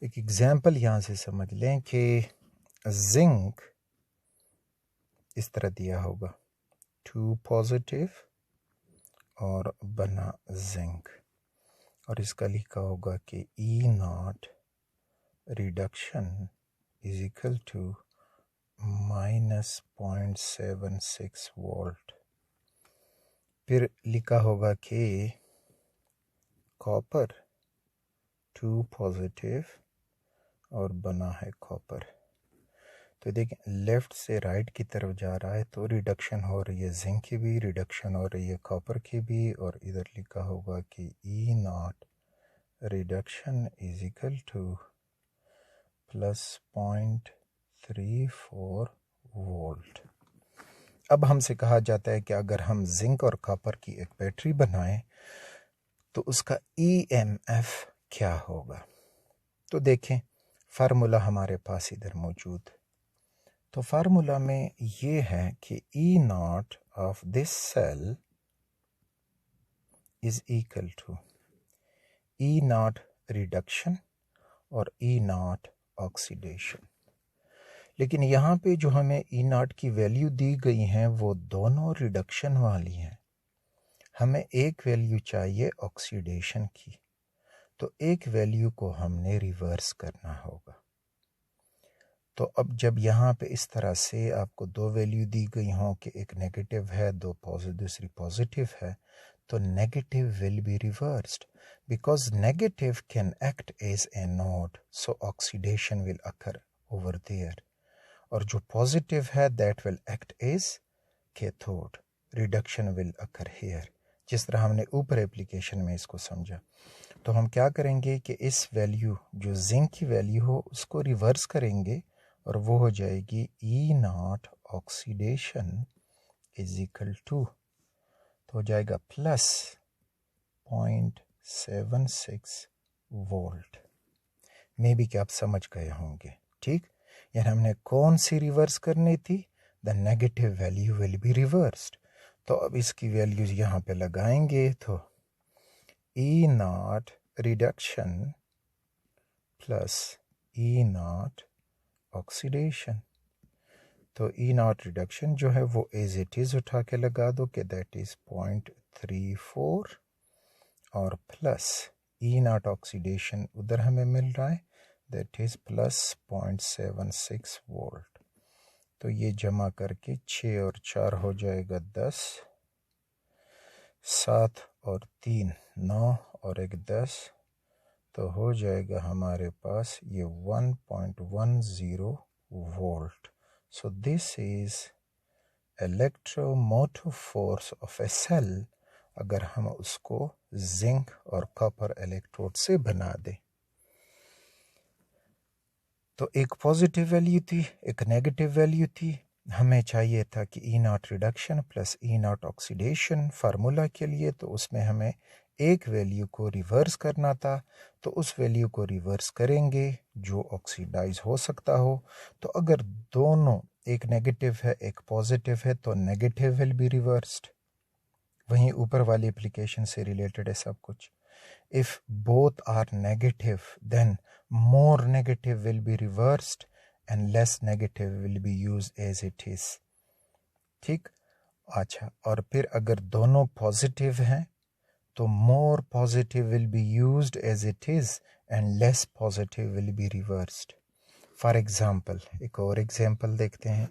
एक एग्ज़ाम्पल यहाँ से समझ लें कि जिंक इस तरह दिया होगा 2 पॉजिटिव और बना जिंक, और इसका लिखा होगा कि E naught reduction is equal to -0.76 volt. फिर लिखा होगा कि कॉपर 2 पॉजिटिव और बना है कॉपर। तो देखें लेफ़्ट से राइट की तरफ जा रहा है तो रिडक्शन हो रही है जिंक की भी, रिडक्शन हो रही है कॉपर की भी, और इधर लिखा होगा कि E naught reduction is equal to +0.34 volt. अब हमसे कहा जाता है कि अगर हम जिंक और कॉपर की एक बैटरी बनाएं तो उसका EMF क्या होगा। तो देखें, फार्मूला हमारे पास इधर मौजूद। तो फार्मूला में ये है कि E0 of this cell is equal to E0 reduction और E0 ऑक्सीडेशन। लेकिन यहाँ पे जो हमें E0 की वैल्यू दी गई हैं वो दोनों रिडक्शन वाली हैं। हमें एक वैल्यू चाहिए ऑक्सीडेशन की, तो एक वैल्यू को हमने रिवर्स करना होगा। तो अब जब यहाँ पे इस तरह से आपको दो वैल्यू दी गई हों कि एक नेगेटिव है दूसरी पॉजिटिव है, तो negative will be reversed because negative can act as anode, so oxidation will occur over there, और जो पॉजिटिव है that will act as cathode, reduction will occur here. जिस तरह हमने ऊपर एप्लीकेशन में इसको समझा, तो हम क्या करेंगे कि इस वैल्यू जो जिंक की वैल्यू हो उसको रिवर्स करेंगे और वो हो जाएगी E0 oxidation is equal to, तो हो जाएगा प्लस 0.76 वोल्ट। मे बी कि आप समझ गए होंगे, ठीक। यानी हमने कौन सी रिवर्स करनी थी, the negative value will be reversed. तो अब इसकी वैल्यूज यहाँ पे लगाएंगे, तो E0 reduction plus E0 oxidation. तो E0 रिडक्शन जो है वो एज इट इज़ उठा के लगा दो कि दैट इज़ 0.34, और प्लस E0 ऑक्सीडेशन उधर हमें मिल रहा है दैट इज़ प्लस 0.76 वोल्ट। तो ये जमा करके 6 और 4 हो जाएगा 10, 7 और 3 9 और 1 10, तो हो जाएगा हमारे पास ये 1.10 volt. So this is electromotive force of a cell अगर हम उसको जिंक और कॉपर इलेक्ट्रोड से बना दें। तो एक पॉजिटिव वैल्यू थी, एक नेगेटिव वैल्यू थी। हमें चाहिए था कि E0 reduction plus E0 oxidation formula के लिए, तो उसमें हमें एक वैल्यू को रिवर्स करना था। तो उस वैल्यू को रिवर्स करेंगे जो ऑक्सीडाइज हो सकता हो। तो अगर दोनों, एक नेगेटिव है एक पॉजिटिव है, तो नेगेटिव विल बी रिवर्स्ड। वहीं ऊपर वाली एप्लीकेशन से रिलेटेड है सब कुछ। If both are negative then more negative will be reversed and less negative will be used as it is, ठीक। अच्छा, और फिर अगर दोनों पॉजिटिव हैं तो more positive will be used as it is and less positive will be reversed. For example, एक और एग्जाम्पल देखते हैं।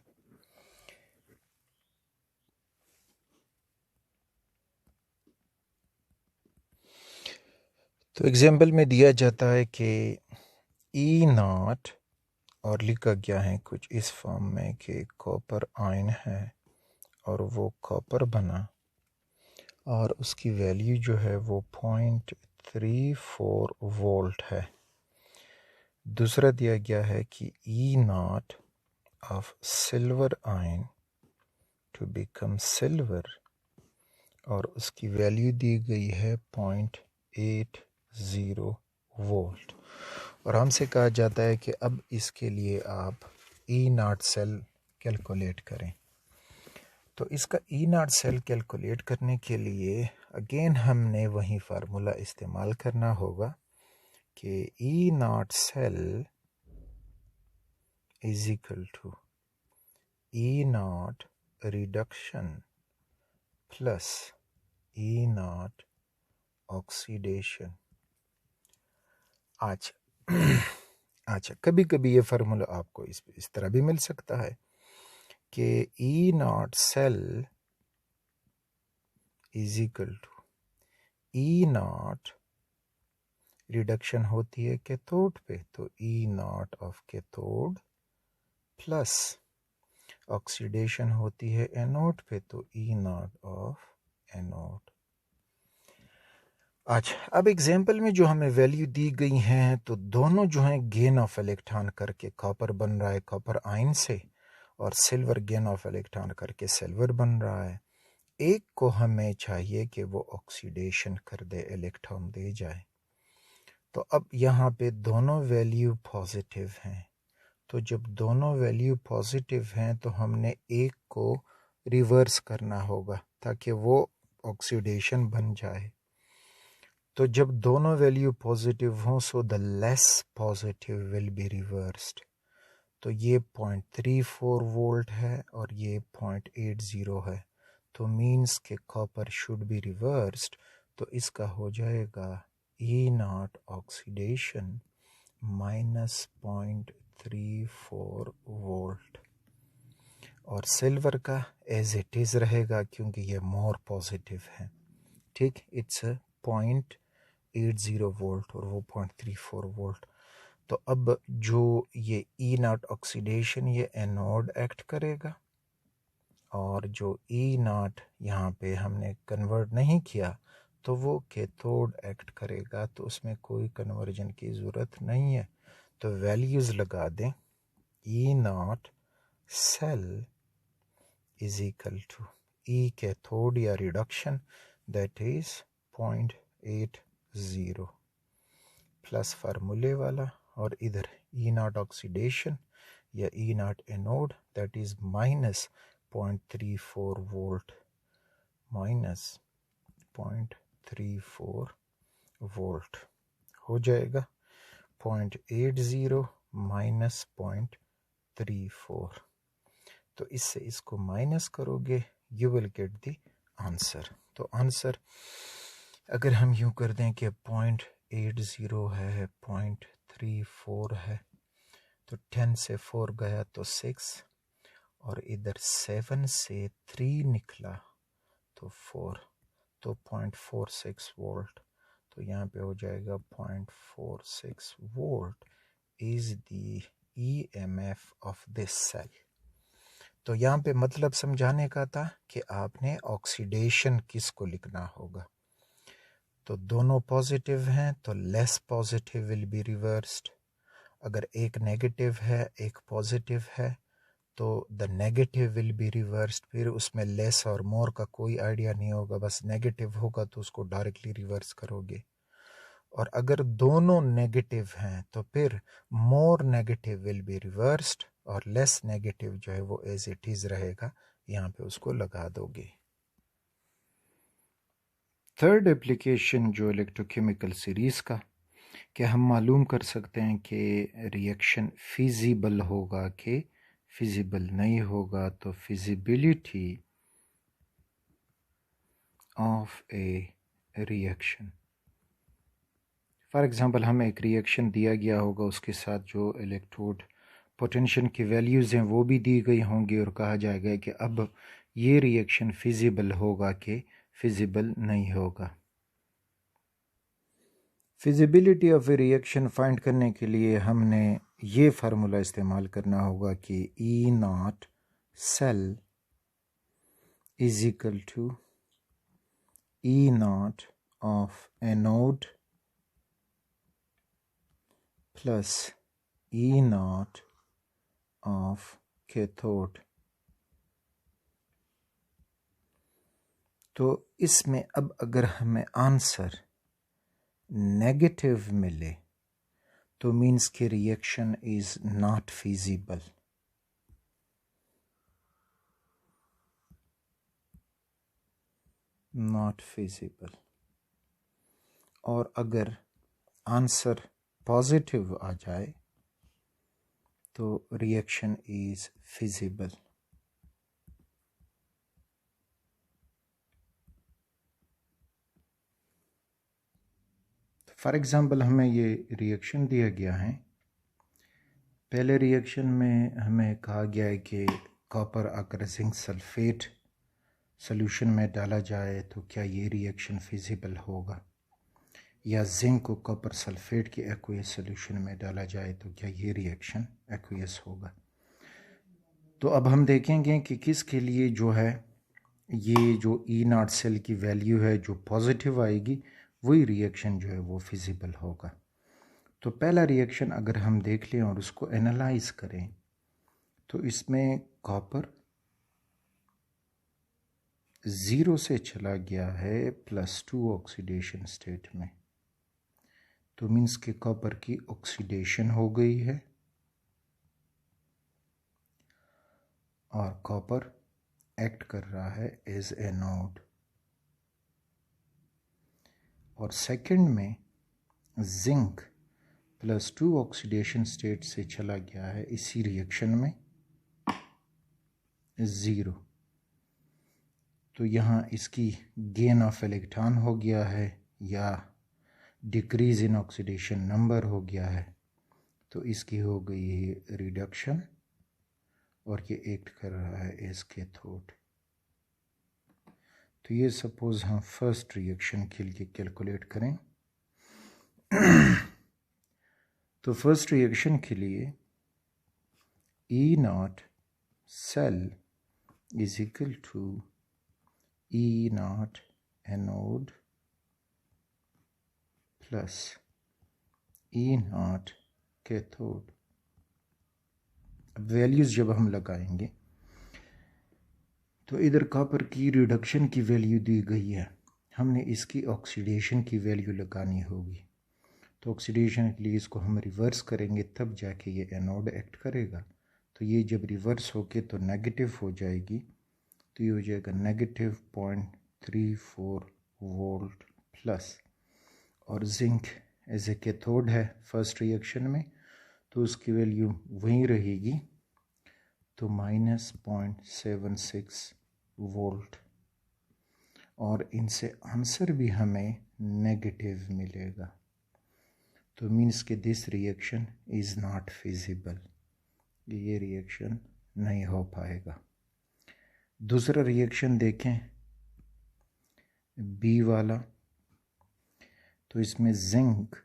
तो एग्जाम्पल में दिया जाता है कि E0 और लिखा गया है कुछ इस फॉर्म में कि कॉपर आयन है और वो कॉपर बना और उसकी वैल्यू जो है वो 0.34 वोल्ट है। दूसरा दिया गया है कि E0 of silver ion to become silver और उसकी वैल्यू दी गई है 0.80 वोल्ट। और हमसे कहा जाता है कि अब इसके लिए आप E0 सेल कैलकुलेट करें। तो इसका E0 सेल कैलकुलेट करने के लिए अगेन हमने वही फार्मूला इस्तेमाल करना होगा कि E0 cell is equal to E0 reduction plus E0 oxidation. अच्छा, कभी कभी ये फार्मूला आपको इस तरह भी मिल सकता है कि E0 cell is equal to E0 reduction होती है कैथोड पे, तो E0 of cathode plus oxidation होती है एनोड पे, तो E0 ऑफ एनोड। अच्छा, अब एग्जाम्पल में जो हमें वैल्यू दी गई हैं तो दोनों जो हैं गेन ऑफ इलेक्ट्रॉन करके कॉपर बन रहा है कॉपर आयन से, और सिल्वर गेन ऑफ इलेक्ट्रॉन करके सिल्वर बन रहा है। एक को हमें चाहिए कि वो ऑक्सीडेशन कर दे, इलेक्ट्रॉन दे जाए। तो अब यहाँ पे दोनों वैल्यू पॉजिटिव हैं, तो जब दोनों वैल्यू पॉजिटिव हैं तो हमने एक को रिवर्स करना होगा ताकि वो ऑक्सीडेशन बन जाए। तो जब दोनों वैल्यू पॉजिटिव हों so the less positive will be reversed. तो ये 0.34 वोल्ट है और ये 0.80 है, तो मीन्स के कॉपर शुड बी रिवर्स्ड। तो इसका हो जाएगा E0 ऑक्सीडेशन माइनस 0.34 वोल्ट, और सिल्वर का एज इट इज़ रहेगा क्योंकि ये मोर पॉजिटिव है। ठीक, इट्स 0.80 वोल्ट और वो 0.34 वोल्ट। तो अब जो ये E0 ऑक्सीडेशन ये एनोड एक्ट करेगा, और जो E0 यहाँ पे हमने कन्वर्ट नहीं किया तो वो कैथोड एक्ट करेगा, तो उसमें कोई कन्वर्जन की ज़रूरत नहीं है। तो वैल्यूज़ लगा दें, E0 cell is equal to E cathode या रिडक्शन दैट इज़ 0.80 प्लस फार्मूले वाला, और इधर E0 ऑक्सीडेशन या E0 anode that is minus 0.34 volt, minus 0.34 volt हो जाएगा 0.80 माइनस 0.34। तो इससे इसको माइनस करोगे you will get the answer. तो आंसर अगर हम यूँ कर दें कि 0.80 है, 0.34 है, तो 10 से 4 गया तो 6, और इधर 7 से 3 निकला तो 4, तो 0.46 वोल्ट। तो यहाँ पे हो जाएगा 0.46 volt is the EMF of this cell. तो यहाँ पे मतलब समझाने का था कि आपने ऑक्सीडेशन किसको लिखना होगा। तो दोनों पॉजिटिव हैं तो less positive will be reversed. अगर एक नेगेटिव है एक पॉजिटिव है तो the negative will be reversed. फिर उसमें लेस और मोर का कोई आइडिया नहीं होगा, बस नेगेटिव होगा तो उसको डायरेक्टली रिवर्स करोगे। और अगर दोनों नेगेटिव हैं तो फिर more negative will be reversed, और लेस नेगेटिव जो है वो एज इट इज़ रहेगा, यहाँ पे उसको लगा दोगे। थर्ड एप्लीकेशन जो इलेक्ट्रोकेमिकल सीरीज़ का, कि हम मालूम कर सकते हैं कि रिएक्शन फिजिबल होगा कि फिजिबल नहीं होगा। तो feasibility of A reaction, for example हमें एक रिएक्शन दिया गया होगा, उसके साथ जो इलेक्ट्रोड पोटेंशियल की वैल्यूज़ हैं वो भी दी गई होंगी, और कहा जाएगा कि अब ये रिएक्शन फिजिबल होगा कि फिजिबल नहीं होगा। Feasibility of A reaction find करने के लिए हमने ये फार्मूला इस्तेमाल करना होगा कि E0 cell is equal to E0 of anode plus E0 of cathode. तो इसमें अब अगर हमें आंसर नेगेटिव मिले तो मीन्स कि reaction is not feasible. Not feasible. और अगर आंसर पॉजिटिव आ जाए तो reaction is feasible. For example हमें ये रिएक्शन दिया गया है। पहले रिएक्शन में हमें कहा गया है कि कॉपर आकर जिंक सल्फेट सॉल्यूशन में डाला जाए तो क्या ये रिएक्शन फिजिबल होगा, या जिंक को कॉपर सल्फेट के एक्वियस सॉल्यूशन में डाला जाए तो क्या ये रिएक्शन एक्वियस होगा। तो अब हम देखेंगे कि किसके लिए जो है ये जो E0 सेल की वैल्यू है जो पॉजिटिव आएगी वही रिएक्शन जो है वो फिजिबल होगा। तो पहला रिएक्शन अगर हम देख लें और उसको एनालाइज करें तो इसमें कॉपर 0 से चला गया है +2 ऑक्सीडेशन स्टेट में, तो मीन्स के कॉपर की ऑक्सीडेशन हो गई है और कॉपर एक्ट कर रहा है एज एनोड। और सेकंड में जिंक +2 ऑक्सीडेशन स्टेट से चला गया है इसी रिएक्शन में 0, तो यहाँ इसकी गेन ऑफ इलेक्ट्रॉन हो गया है या डिक्रीज इन ऑक्सीडेशन नंबर हो गया है, तो इसकी हो गई है रिडक्शन और ये एक्ट कर रहा है एज कैथोड। तो ये सपोज हम फर्स्ट रिएक्शन के लिए कैलकुलेट करें। तो फर्स्ट रिएक्शन के लिए E0 cell is equal to E0 anode plus E0 cathode. अब वैल्यूज़ जब हम लगाएंगे तो इधर कॉपर की रिडक्शन की वैल्यू दी गई है, हमने इसकी ऑक्सीडेशन की वैल्यू लगानी होगी। तो ऑक्सीडेशन के लिए इसको हम रिवर्स करेंगे तब जाके ये एनोड एक्ट करेगा। तो ये जब रिवर्स होके तो नेगेटिव हो जाएगी, तो ये हो जाएगा -0.34 वोल्ट प्लस। और जिंक एज ए कैथोड है फर्स्ट रिएक्शन में, तो उसकी वैल्यू वहीं रहेगी, तो -0.76 वोल्ट। और इनसे आंसर भी हमें नेगेटिव मिलेगा, तो मीन्स के this reaction is not feasible, ये रिएक्शन नहीं हो पाएगा। दूसरा रिएक्शन देखें बी वाला, तो इसमें जिंक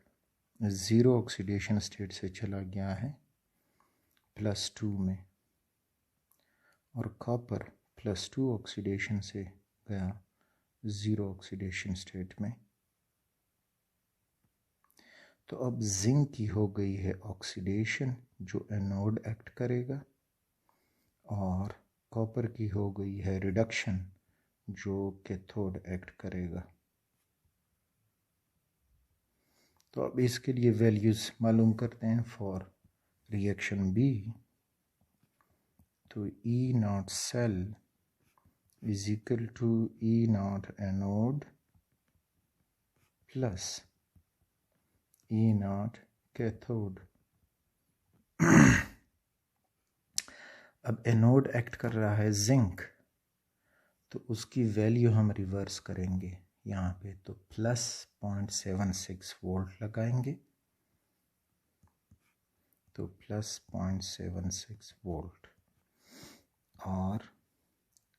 0 ऑक्सीडेशन स्टेट से चला गया है +2 में, और कॉपर +2 ऑक्सीडेशन से गया 0 ऑक्सीडेशन स्टेट में। तो अब जिंक की हो गई है ऑक्सीडेशन जो एनोड एक्ट करेगा, और कॉपर की हो गई है रिडक्शन जो कैथोड एक्ट करेगा। तो अब इसके लिए वैल्यूज़ मालूम करते हैं फॉर रिएक्शन बी। तो E0 cell is equal to E0 anode plus E0 cathode. अब एनोड एक्ट कर रहा है जिंक, तो उसकी वैल्यू हम रिवर्स करेंगे यहाँ पे, तो +0.76 वोल्ट लगाएंगे, तो +0.76 वोल्ट। और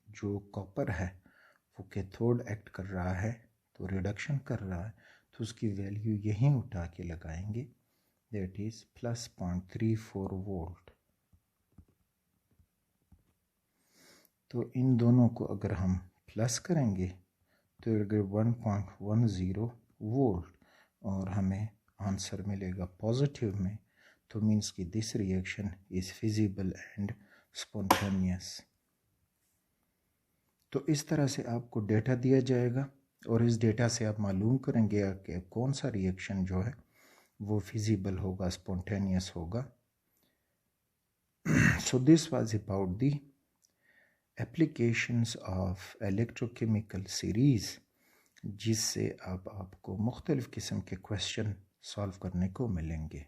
जो कॉपर है वो कैथोड एक्ट कर रहा है, तो रिडक्शन कर रहा है, तो उसकी वैल्यू यहीं उठा के लगाएंगे, दैट इज़ +0.34 वोल्ट। तो इन दोनों को अगर हम प्लस करेंगे तो अगर 1.10 वोल्ट और हमें आंसर मिलेगा पॉजिटिव में, तो मीन्स कि this reaction is feasible and spontaneous. तो इस तरह से आपको डेटा दिया जाएगा और इस डेटा से आप मालूम करेंगे कि कौन सा रिएक्शन जो है वो फिजिबल होगा, स्पॉन्टेनियस होगा। So this was about the applications of electrochemical series, जिससे अब आपको मुख्तलिफ़ किस्म के क्वेश्चन सॉल्व करने को मिलेंगे।